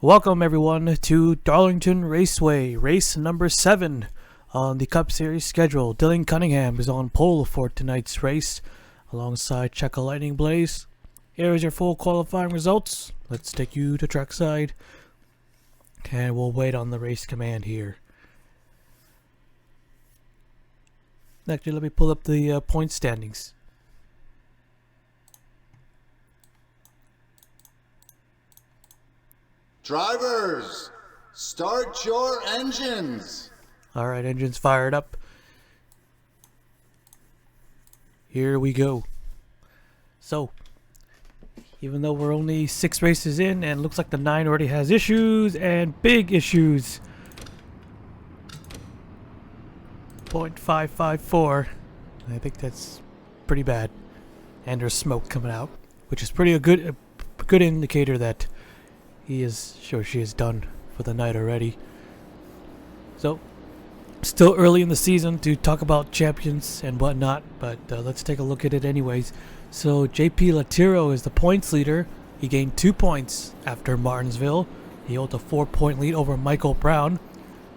Welcome everyone to Darlington Raceway, race number 7 on the Cup Series schedule. Dylan Cunningham is on pole for tonight's race alongside Checker Lightning Blaze. Here is your full qualifying results. Let's take you to trackside and we'll wait on the race command here. Actually, let me pull up the point standings. Drivers, start your engines. Alright, engines fired up. Here we go. So, even though we're only 6 races in and looks like the 9 already has issues and big issues. 0.554. I think that's pretty bad. And there's smoke coming out, which is a good indicator that she is done for the night already. So, still early in the season to talk about champions and whatnot, but let's take a look at it anyways. So, JP Latiro is the points leader. He gained 2 points after Martinsville. He holds a 4-point lead over Michael Brown,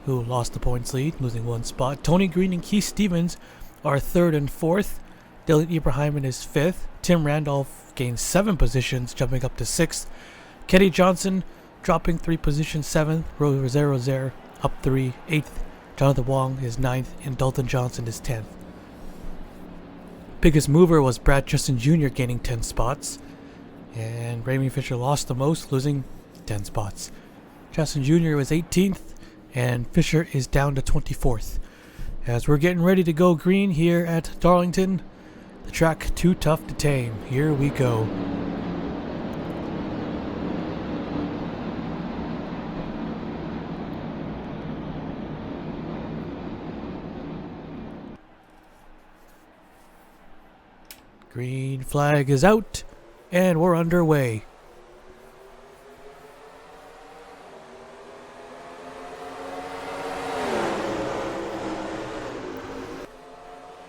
who lost the points lead, losing 1 spot. Tony Green and Keith Stevens are 3rd and 4th. Dylan Ibrahim is 5th. Tim Randolph gains 7 positions, jumping up to 6th. Kenny Johnson dropping 3 positions, 7th. Roser up 3, 8th. Jonathan Wong is 9th, and Dalton Johnson is 10th. Biggest mover was Brad Justin Jr. gaining 10 spots, and Raymond Fisher lost the most, losing 10 spots. Justin Jr. was 18th, and Fisher is down to 24th. As we're getting ready to go green here at Darlington, the track too tough to tame. Here we go. Green flag is out, and we're underway.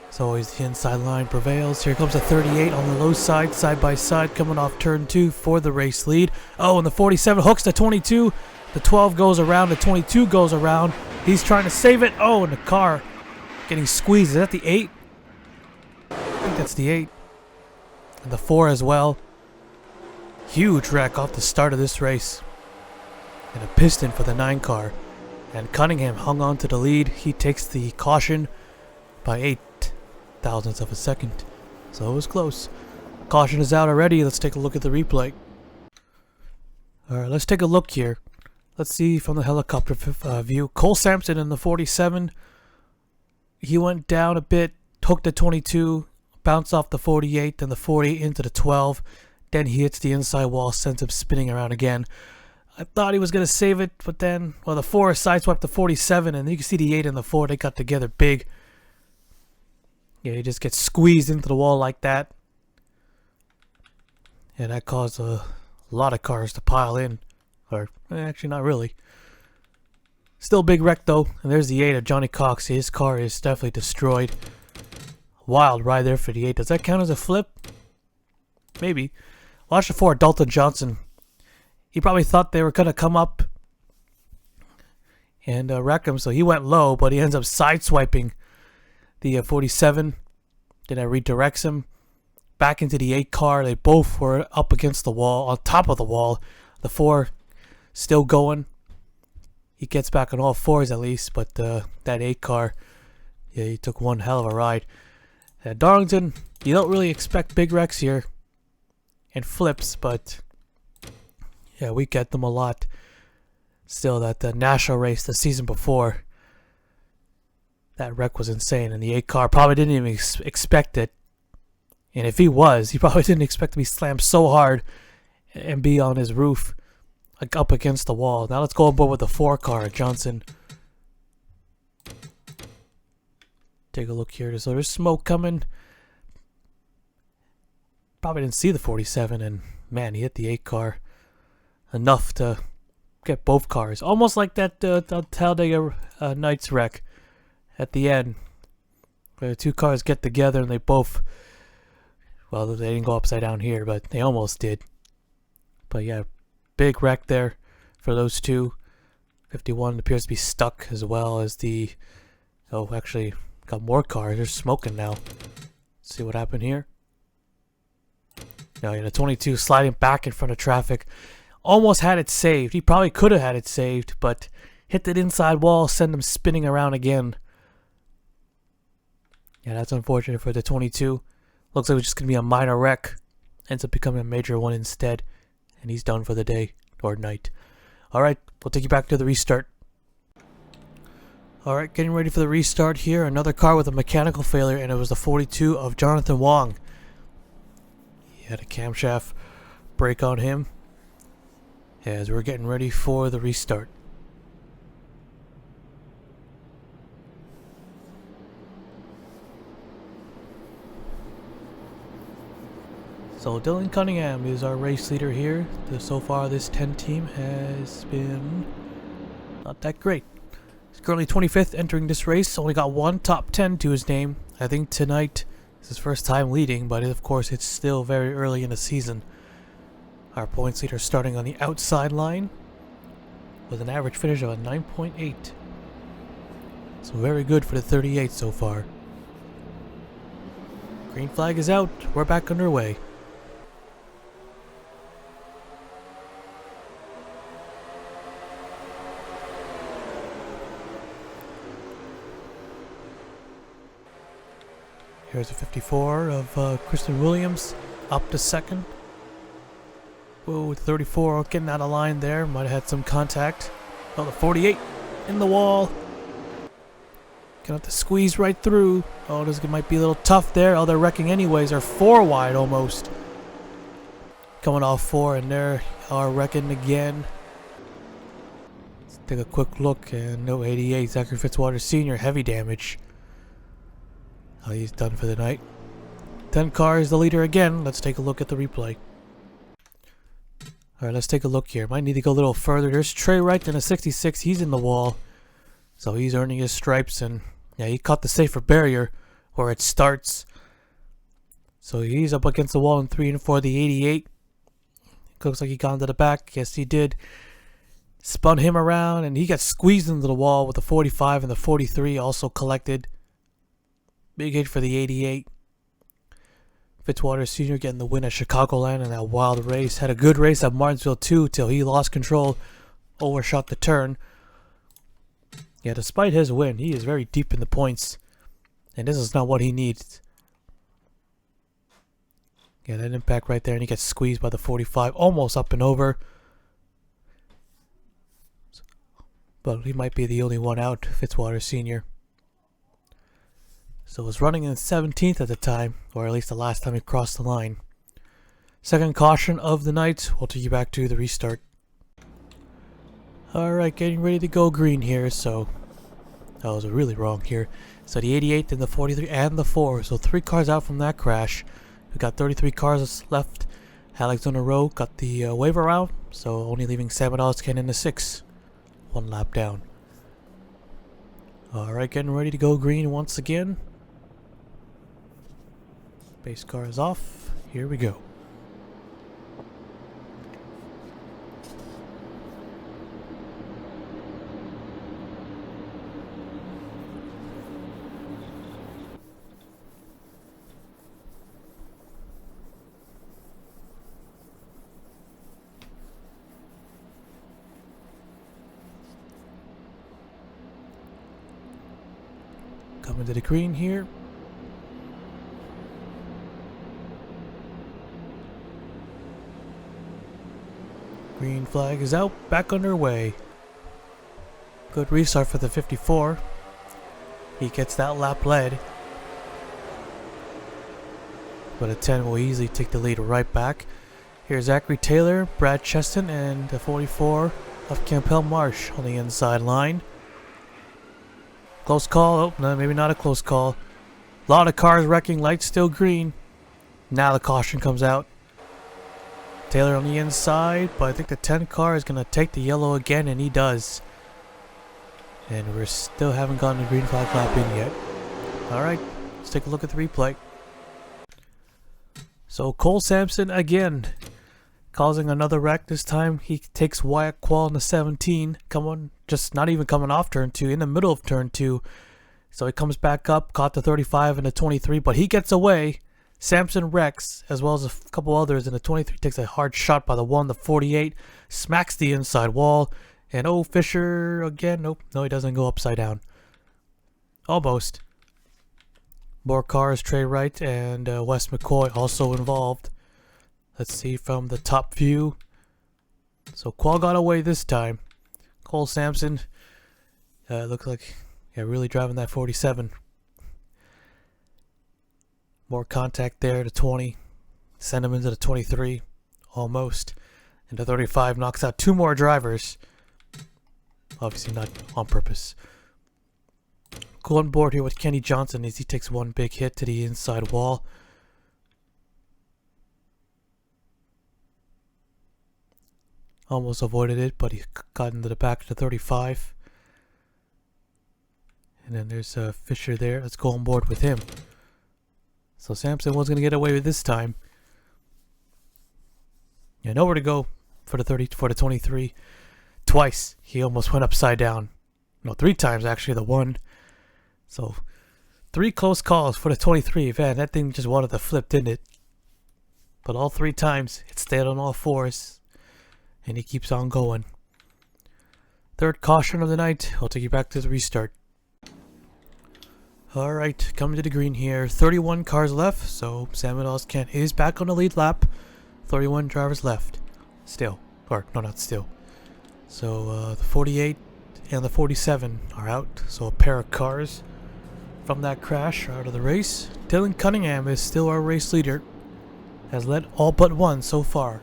As always, the inside line prevails. Here comes a 38 on the low side, side by side, coming off turn 2 for the race lead. Oh, and the 47 hooks the 22. The 12 goes around, the 22 goes around. He's trying to save it. Oh, and the car getting squeezed. Is that the 8? I think that's the 8. And the 4 as well. Huge wreck off the start of this race. And a piston for the 9 car. And Cunningham hung on to the lead. He takes the caution by 8 thousandths of a second. So it was close. Caution is out already. Let's take a look at the replay. Alright, let's take a look here. Let's see from the helicopter view. Cole Sampson in the 47. He went down a bit, hooked the 22. Bounce off the 48, then the 48 into the 12. Then he hits the inside wall, sends him spinning around again. I thought he was going to save it, but then, well, the 4 sideswiped the 47, and you can see the 8 and the 4, they got together big. Yeah, he just gets squeezed into the wall like that. And that caused a lot of cars to pile in. Or, actually not really. Still a big wreck though. And there's the 8 of Johnny Cox. His car is definitely destroyed. Wild ride there for the 8. Does that count as a flip? Maybe. Watch the 4, Dalton Johnson. He probably thought they were going to come up and wreck him, so he went low, but he ends up sideswiping the 47. Then it redirects him back into the 8 car. They both were up against the wall, on top of the wall. The 4 still going. He gets back on all 4s at least, but that 8 car, yeah, he took one hell of a ride. At Darlington, you don't really expect big wrecks here and flips, but yeah, we get them a lot. Still, that the national race the season before, that wreck was insane, and the 8 car probably didn't even expect it. And if he was, he probably didn't expect to be slammed so hard and be on his roof, like up against the wall. Now let's go aboard with the 4 car, Johnson. Take a look here. So there's smoke coming. Probably didn't see the 47, and man, he hit the 8 car enough to get both cars. Almost like that Talladega Nights wreck at the end, where the 2 cars get together and they both, well, they didn't go upside down here, but they almost did. But yeah, big wreck there for those two. 51 appears to be stuck, as well as the... Oh, actually, got more cars. They're smoking now. Let's see what happened here. No, the 22 sliding back in front of traffic. Almost had it saved. He probably could have had it saved, but hit that inside wall, send him spinning around again. Yeah, that's unfortunate for the 22. Looks like it was just going to be a minor wreck. Ends up becoming a major one instead. And he's done for the day, or night. Alright, we'll take you back to the restart. Alright, getting ready for the restart here. Another car with a mechanical failure, and it was the 42 of Jonathan Wong. He had a camshaft break on him as we're getting ready for the restart. So Dylan Cunningham is our race leader here. So far this 10 team has been not that great. He's currently 25th entering this race. Only got one top 10 to his name. I think tonight is his first time leading, but of course it's still very early in the season. Our points leader starting on the outside line with an average finish of a 9.8. So very good for the 38 so far. Green flag is out. We're back underway. Here's a 54 of Kristen Williams, up to second. Whoa, 34 getting out of line there. Might have had some contact. Oh, the 48 in the wall. Gonna have to squeeze right through. Oh, this might be a little tough there. Oh, they're wrecking anyways. They're 4 wide almost. Coming off 4, and they are wrecking again. Let's take a quick look, and no 88. Zachary Fitzwater Sr. heavy damage. Oh, he's done for the night. 10 cars, the leader again. Let's take a look at the replay. Alright, let's take a look here. Might need to go a little further. There's Trey Wright in a 66. He's in the wall. So he's earning his stripes. And yeah, he caught the safer barrier where it starts. So he's up against the wall in 3 and 4. The 88. Looks like he got into the back. Yes, he did. Spun him around. And he got squeezed into the wall with the 45 and the 43 also collected. Big hit for the 88. Fitzwater Sr. getting the win at Chicagoland in that wild race. Had a good race at Martinsville too till he lost control. Overshot the turn. Yeah, despite his win, he is very deep in the points. And this is not what he needs. Yeah, that impact right there. And he gets squeezed by the 45. Almost up and over. But he might be the only one out, Fitzwater Sr. So was running in 17th at the time, or at least the last time he crossed the line. Second caution of the night. We'll take you back to the restart. Alright, getting ready to go green here, so... That was really wrong here. So the 88, and the 43, and the 4. So 3 cars out from that crash. We've got 33 cars left. Alex on the row got the wave around, so only leaving Sam Adalskin in the 6. 1 lap down. Alright, getting ready to go green once again. Base car is off. Here we go. Coming to the green here. Green flag is out, back underway. Good restart for the 54. He gets that lap led. But a 10 will easily take the lead right back. Here's Zachary Taylor, Brad Cheston, and the 44 of Campbell Marsh on the inside line. Close call. Oh, no, maybe not a close call. A lot of cars wrecking, lights still green. Now the caution comes out. Taylor on the inside, but I think the 10 car is going to take the yellow again, and he does. And we still haven't gotten a green flag lap in yet. Alright, let's take a look at the replay. So Cole Sampson again. causing another wreck. This time he takes Wyatt Qual in the 17, just not even coming off turn 2, in the middle of turn 2. So he comes back up, caught the 35 and the 23, but he gets away. Samson wrecks, as well as a couple others, and the 23 takes a hard shot by the 1. The 48 smacks the inside wall, and oh, Fisher again. Nope, no, he doesn't go upside down. Almost. More cars, Trey Wright and Wes McCoy also involved. Let's see from the top view. So Qual got away this time. Cole Sampson looks like really driving that 47. More contact there to 20. Send him into the 23. Almost. And the 35 knocks out 2 more drivers. Obviously not on purpose. Go on board here with Kenny Johnson as he takes 1 big hit to the inside wall. Almost avoided it, but he got into the back of the 35. And then there's Fisher there. Let's go on board with him. So Sampson was going to get away with this time. Yeah, nowhere to go for the 23. Twice he almost went upside down. No, 3 times actually, the 1. So 3 close calls for the 23. Man, that thing just wanted to flip, didn't it? But all 3 times it stayed on all 4s. And he keeps on going. 3rd caution of the night. I'll take you back to the restart. Alright, coming to the green here. 31 cars left, so Sam Kent is back on the lead lap. 31 drivers left. Still. Or, no, not still. So, the 48 and the 47 are out. So, a pair of cars from that crash are out of the race. Dylan Cunningham is still our race leader. Has led all but 1 so far.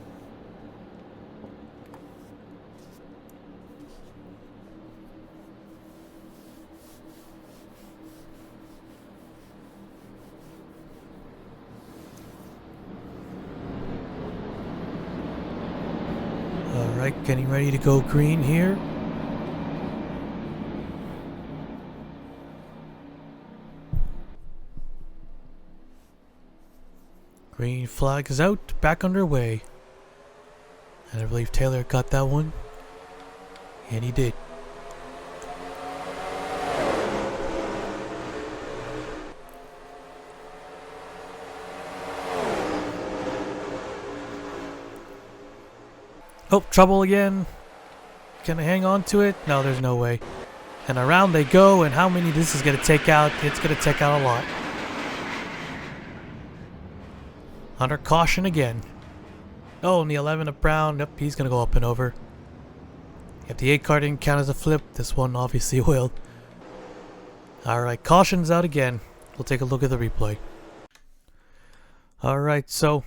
Alright, getting ready to go green here. Green flag is out, back underway. And I believe Taylor got that one. And he did. Oh, trouble again. Can I hang on to it? No, there's no way. And around they go, and how many this is going to take out? It's going to take out a lot. Under caution again. Oh, and the 11 of Brown. Yep, he's going to go up and over. If the 8 car didn't count as a flip, this one obviously will. Alright, caution's out again. We'll take a look at the replay. Alright, so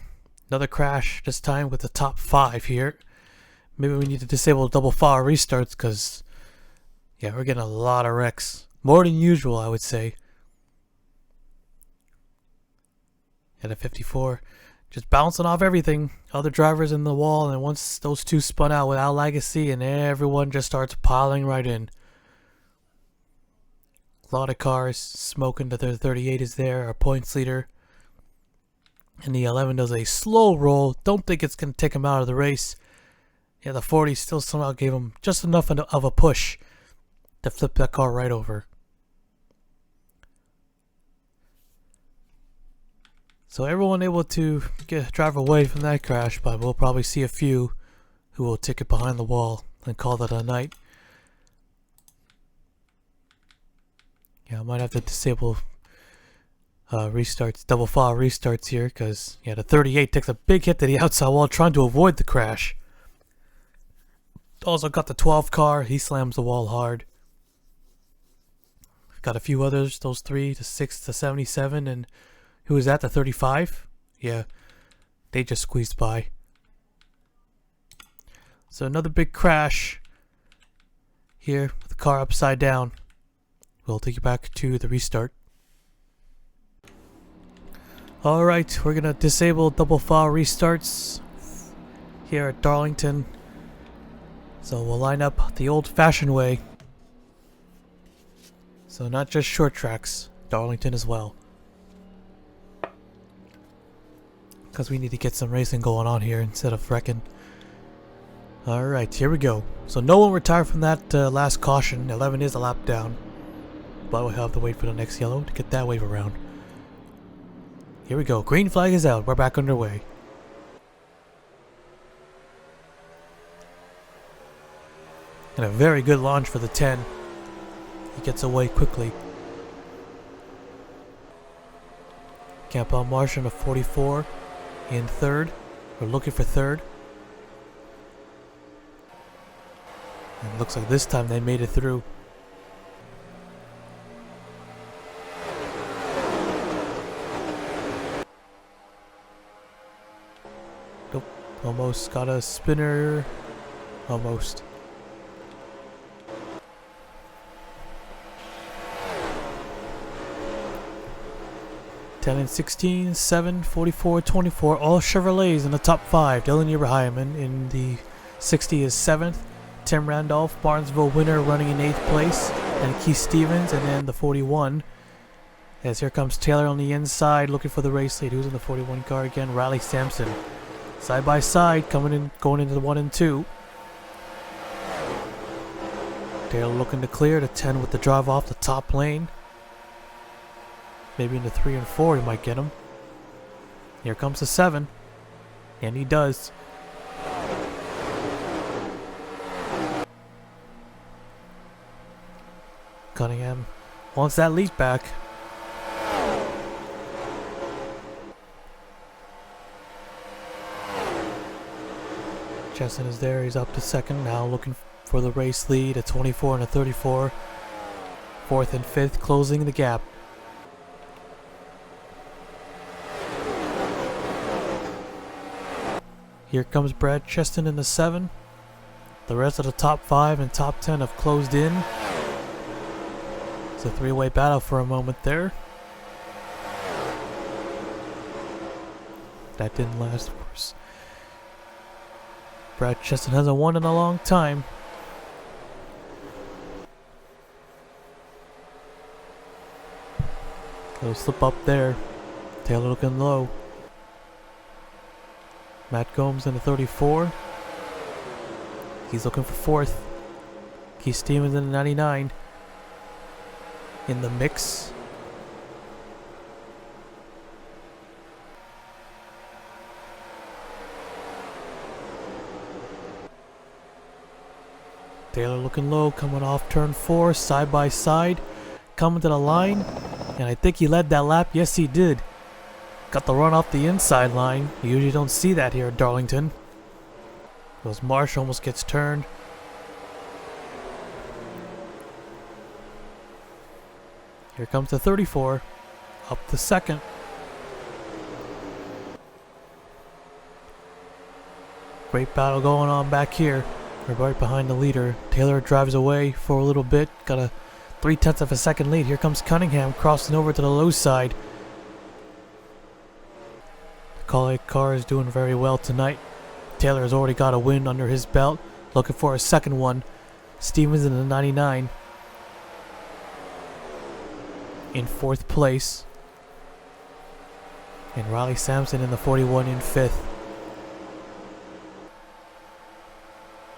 another crash, this time with the top 5 here. Maybe we need to disable double file restarts because, yeah, we're getting a lot of wrecks. More than usual, I would say. And a 54. Just bouncing off everything. Other drivers in the wall, and once those 2 spun out without legacy, and everyone just starts piling right in. A lot of cars smoking. The 38 is there, our points leader. And the 11 does a slow roll. Don't think it's going to take him out of the race. Yeah, the 40 still somehow gave him just enough of a push to flip that car right over. So everyone able to drive away from that crash, but we'll probably see a few who will tick it behind the wall and call that a night. Yeah, I might have to disable restarts, double file restarts here, because yeah, the 38 takes a big hit to the outside wall trying to avoid the crash. Also got the 12 car, he slams the wall hard. Got a few others, those 3, the 6, the 77, and who was that, the 35? Yeah, they just squeezed by. So another big crash here with the car upside down. We'll take you back to the restart. Alright, we're gonna disable double file restarts here at Darlington. So we'll line up the old-fashioned way. So not just short tracks, Darlington as well. because we need to get some racing going on here instead of wrecking. Alright, here we go. So no one retired from that last caution. 11 is a lap down. But we'll have to wait for the next yellow to get that wave around. Here we go. Green flag is out. We're back underway. And a very good launch for the 10. He gets away quickly. Campbell Marsh in a 44 in third. We're looking for third. And it looks like this time they made it through. Nope. Almost got a spinner. Almost. Ten and 16, 7, 44, 24, all Chevrolets in the top 5. Dylan Eberheiman in the 60 is 7th. Tim Randolph, Barnesville winner, running in 8th place. And Keith Stevens, and then the 41. As here comes Taylor on the inside, looking for the race lead. Who's in the 41 car again? Riley Sampson. Side by side, coming in, going into the 1 and 2. Taylor looking to clear. The 10 with the drive off the top lane. Maybe in the 3 and 4 he might get him. Here comes the 7. And he does. Cunningham wants that lead back. Chesson is there. He's up to second now, looking for the race lead. A 24 and a 34. 4th and 5th, closing the gap. Here comes Brad Cheston in the 7. The rest of the top 5 and top 10 have closed in. It's a 3-way battle for a moment there. That didn't last, of course. Brad Cheston hasn't won in a long time. Little slip up there. Taylor looking low. Matt Gomes in the 34. He's looking for 4th. Keith Stevens in the 99. In the mix. Taylor looking low, coming off turn 4, side by side. Coming to the line. And I think he led that lap. Yes, he did. Got the run off the inside line. You usually don't see that here at Darlington. Because Marsh almost gets turned. Here comes the 34. Up to second. Great battle going on back here. We're right behind the leader. Taylor drives away for a little bit. Got a 0.3 of a second lead. Here comes Cunningham crossing over to the low side. Colleague car is doing very well tonight. Taylor has already got a win under his belt. Looking for a second one. Stevens in the 99. In 4th place. And Riley Sampson in the 41 in 5th.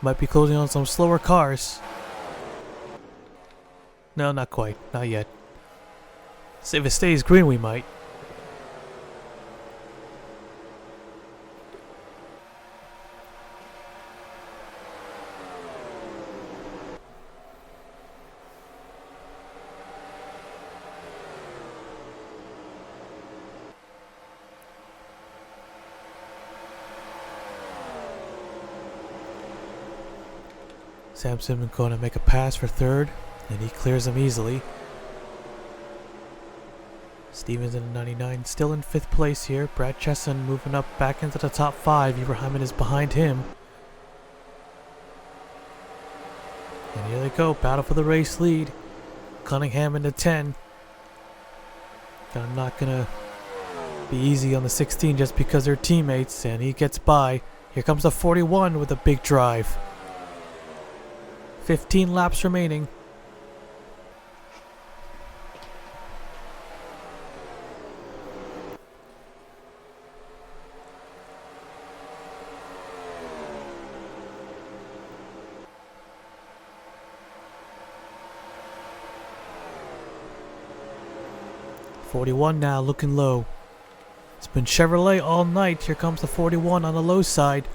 Might be closing on some slower cars. No, not quite. Not yet. So if it stays green, we might. Sampson going to make a pass for 3rd, and he clears him easily. Stevens in the 99, still in 5th place here. Brad Chesson moving up back into the top 5. Eberheiman is behind him. And here they go, battle for the race lead. Cunningham in the 10. Not gonna be easy on the 16 just because they're teammates, and he gets by. Here comes the 41 with a big drive. 15 laps remaining. 41 now, looking low. It's been Chevrolet all night. Here comes the 41 on the low side.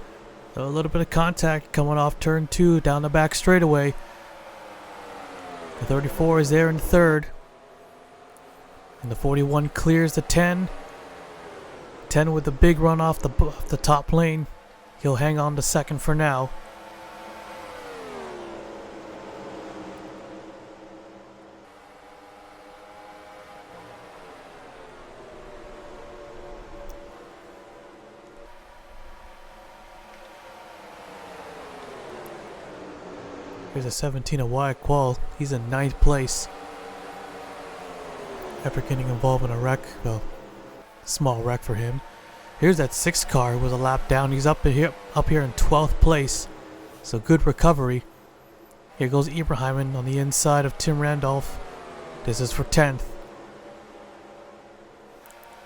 A little bit of contact coming off turn 2 down the back straightaway. The 34 is there in third. And the 41 clears the 10. 10 with the big run off the top lane. He'll hang on to second for now. Here's a 17 of Wyatt Qual. He's in 9th place. After getting involved in a wreck, well, small wreck for him. Here's that 6 car with a lap down. He's up here in 12th place. So good recovery. Here goes Ibrahim on the inside of Tim Randolph. This is for 10th.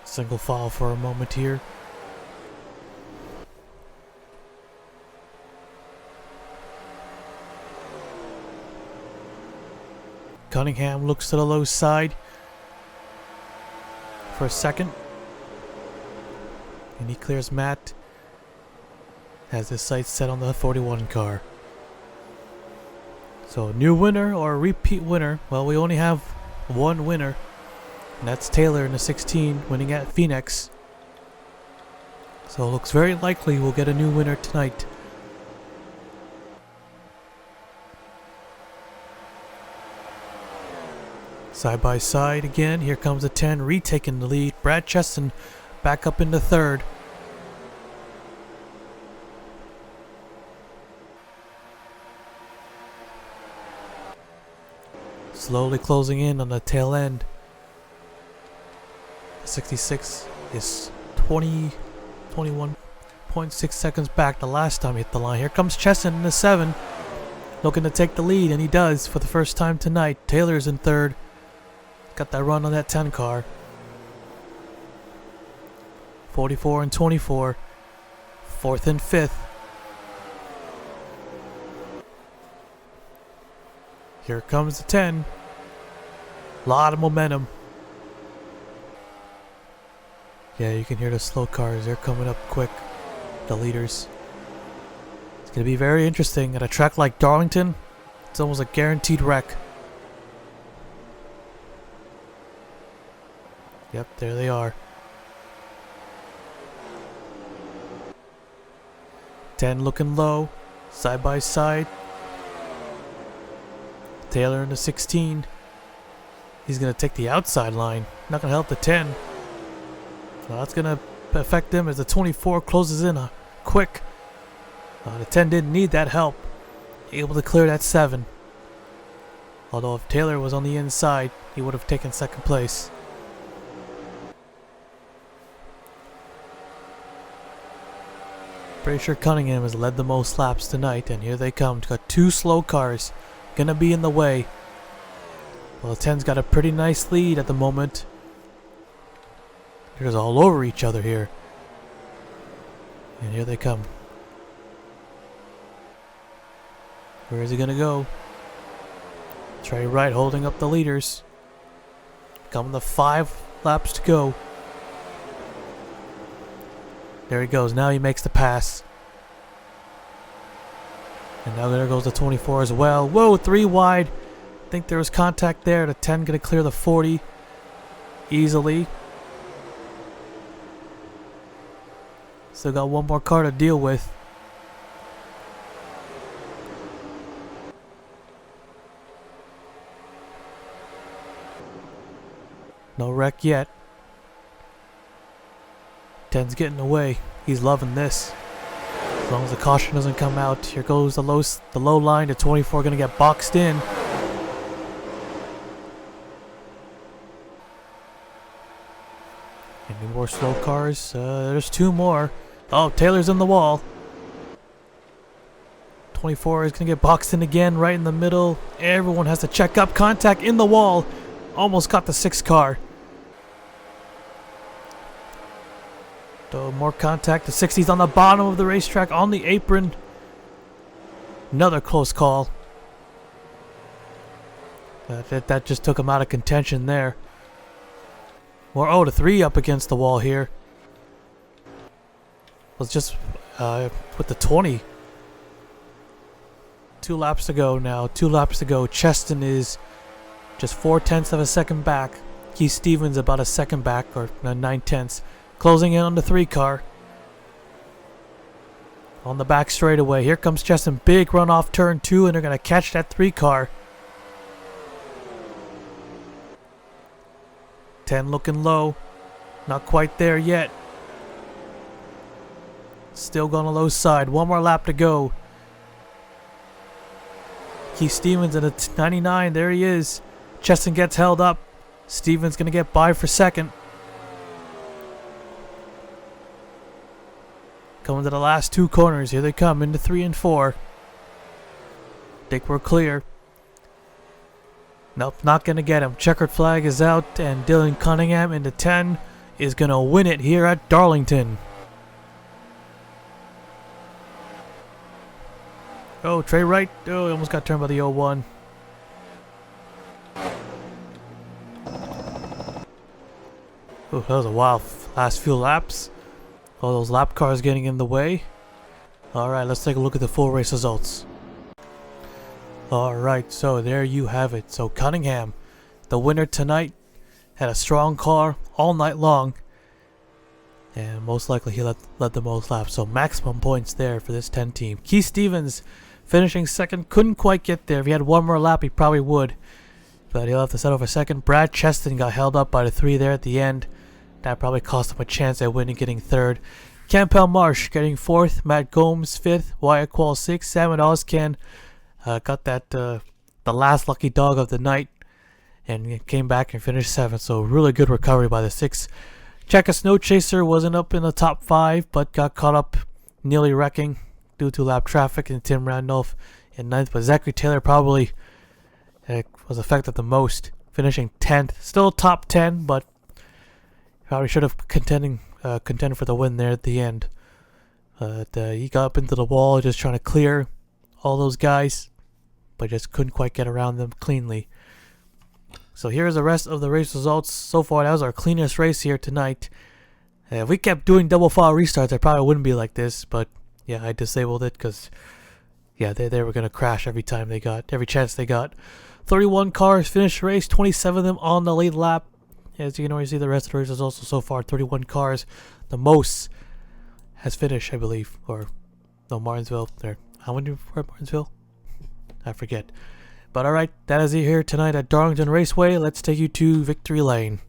Single file for a moment here. Cunningham looks to the low side for a second. And he clears Matt. Has his sights set on the 41 car. So new winner or a repeat winner. Well, we only have one winner. And that's Taylor in the 16 winning at Phoenix. So it looks very likely we'll get a new winner tonight. Side by side again. Here comes the 10 retaking the lead. Brad Cheston back up into third. Slowly closing in on the tail end. 66 is 21.6 seconds back the last time he hit the line. Here comes Cheston in the 7. Looking to take the lead, and he does for the first time tonight. Taylor's in third. Got that run on that 10 car. 44 and 24. 4th and 5th. Here comes the 10. Lot of momentum. Yeah, you can hear the slow cars. They're coming up quick. The leaders. It's going to be very interesting. At a track like Darlington, it's almost a guaranteed wreck. Yep, there they are. 10 looking low, side by side. Taylor in the 16. He's going to take the outside line. Not going to help the 10. So that's going to affect him as the 24 closes in quick. The 10 didn't need that help. Able to clear that 7. Although if Taylor was on the inside, he would have taken second place. Pretty sure Cunningham has led the most laps tonight, and here they come. Got 2 slow cars. Gonna be in the way. Well, the 10's got a pretty nice lead at the moment. They're just all over each other here. And here they come. Where is he gonna go? Trey Wright holding up the leaders. Coming to 5 laps to go. There he goes. Now he makes the pass. And now there goes the 24 as well. Whoa, 3 wide. I think there was contact there. The 10 going to clear the 40 easily. Still got one more car to deal with. No wreck yet. 10's getting away. He's loving this. As long as the caution doesn't come out. Here goes the low line. The 24 going to get boxed in. Any more slow cars? There's 2 more. Oh, Taylor's in the wall. 24 is going to get boxed in again right in the middle. Everyone has to check up. Contact in the wall. Almost got the 6 car. So more contact. The 60's on the bottom of the racetrack on the apron. Another close call. That just took him out of contention there. Or, oh, the 3 up against the wall here. Let's just with the 20. 2 laps to go now. 2 laps to go. Cheston is just 4/10 of a second back. Keith Stevens about a second back, or 9/10. Closing in on the 3 car. On the back straightaway. Here comes Cheston. Big run off turn 2, and they're going to catch that 3 car. 10 looking low. Not quite there yet. Still going to low side. 1 more lap to go. Keith Stevens in a 99. There he is. Cheston gets held up. Stevens going to get by for second. Coming to the last 2 corners. Here they come into 3 and 4. Think we're clear. Nope, not going to get him. Checkered flag is out, and Dylan Cunningham into 10 is going to win it here at Darlington. Oh, Trey Wright. Oh, he almost got turned by the 01. Oh, that was a wild last few laps. All those lap cars getting in the way. Alright, let's take a look at the full race results. Alright, so there you have it. So Cunningham, the winner tonight, had a strong car all night long. And most likely he led the most laps. So maximum points there for this 10 team. Keith Stevens finishing second. Couldn't quite get there. If he had 1 more lap, he probably would. But he'll have to settle for second. Brad Cheston got held up by the 3 there at the end. That probably cost him a chance at winning, getting 3rd. Campbell Marsh getting 4th. Matt Gomes 5th. Wyatt Quall 6th. Sam Oscan got that the last lucky dog of the night and came back and finished 7th. So really good recovery by the 6. Checker Snow Chaser wasn't up in the top 5, but got caught up nearly wrecking due to lap traffic, and Tim Randolph in 9th. But Zachary Taylor probably was affected the most, finishing 10th. Still top 10, but probably should have contended for the win there at the end. He got up into the wall just trying to clear all those guys, but just couldn't quite get around them cleanly. So here's the rest of the race results. So far, that was our cleanest race here tonight. If we kept doing double file restarts, I probably wouldn't be like this, but yeah, I disabled it because yeah, they were going to crash every chance they got. 31 cars finished the race, 27 of them on the lead lap. As you can already see, the rest of the race results so far, 31 cars. The most has finished, I believe, or no, Martinsville. There, how many were at Martinsville? I forget. But alright, that is it here tonight at Darlington Raceway. Let's take you to Victory Lane.